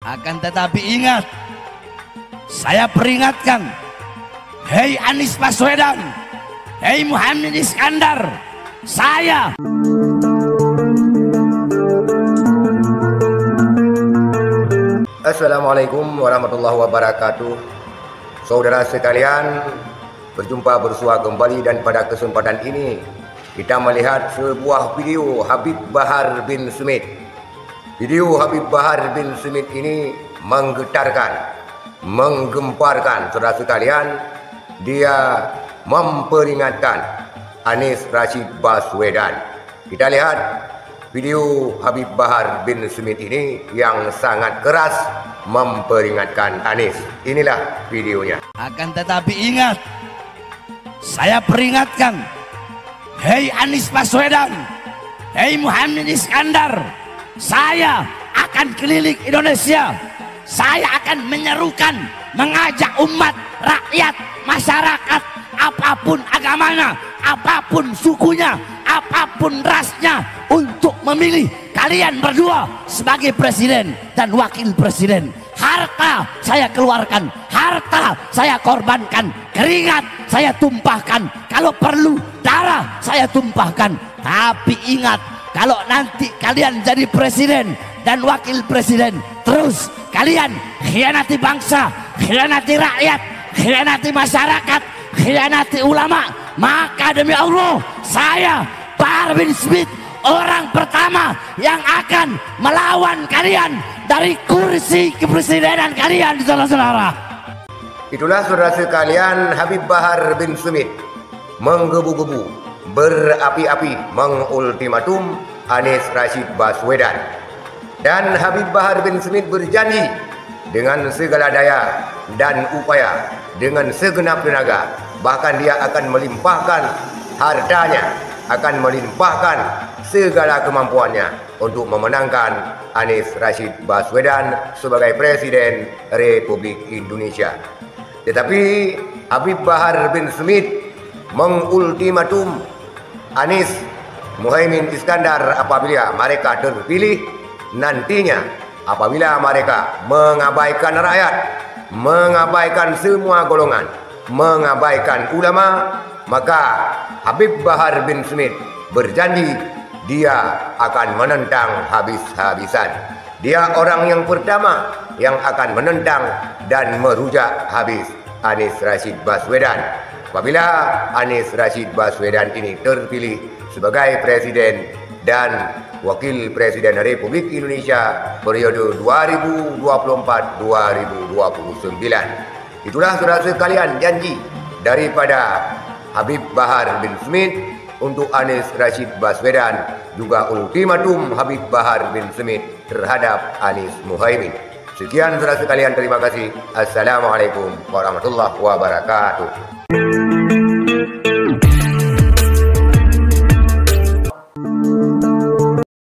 Akan tetapi ingat, saya peringatkan, hei Anies Baswedan, hei Muhaimin Iskandar, saya Assalamualaikum warahmatullahi wabarakatuh. Saudara sekalian, berjumpa bersua kembali, dan pada kesempatan ini kita melihat sebuah video Habib Bahar bin Smith. Video Habib Bahar bin Smith ini menggetarkan, menggemparkan saudara sekalian. Dia memperingatkan Anies Rashid Baswedan. Kita lihat video Habib Bahar bin Smith ini yang sangat keras memperingatkan Anies. Inilah videonya. Akan tetapi ingat, saya peringatkan, hei Anies Baswedan, hei Muhaimin Iskandar, saya akan keliling Indonesia. Saya akan menyerukan, mengajak umat, rakyat, masyarakat, apapun agamanya, apapun sukunya, apapun rasnya, untuk memilih kalian berdua sebagai presiden dan wakil presiden. Harta saya keluarkan, harta saya korbankan, keringat saya tumpahkan, kalau perlu darah saya tumpahkan. Tapi ingat, kalau nanti kalian jadi presiden dan wakil presiden, terus kalian khianati bangsa, khianati rakyat, khianati masyarakat, khianati ulama, maka demi Allah, saya Bahar bin Smith, orang pertama yang akan melawan kalian dari kursi kepresidenan kalian, saudara-saudara. Itulah saudara sekalian, Habib Bahar bin Smith menggebu-gebu, berapi-api mengultimatum Anies Rashid Baswedan. Dan Habib Bahar bin Smith berjanji dengan segala daya dan upaya, dengan segenap tenaga, bahkan dia akan melimpahkan hartanya, akan melimpahkan segala kemampuannya untuk memenangkan Anies Rashid Baswedan sebagai Presiden Republik Indonesia. Tetapi Habib Bahar bin Smith mengultimatum Anies Muhaimin Iskandar apabila mereka terpilih nantinya, apabila mereka mengabaikan rakyat, mengabaikan semua golongan, mengabaikan ulama, maka Habib Bahar bin Smith berjanji dia akan menentang habis-habisan. Dia orang yang pertama yang akan menentang dan merujak habis Anies Rashid Baswedan. Apabila Anies Rashid Baswedan ini terpilih sebagai presiden dan wakil presiden Republik Indonesia periode 2024-2029. Itulah saudara sekalian janji daripada Habib Bahar bin Smith untuk Anies Rashid Baswedan, juga ultimatum Habib Bahar bin Smith terhadap Anies Muhaimin. Sekian saudara sekalian, terima kasih. Assalamualaikum warahmatullahi wabarakatuh.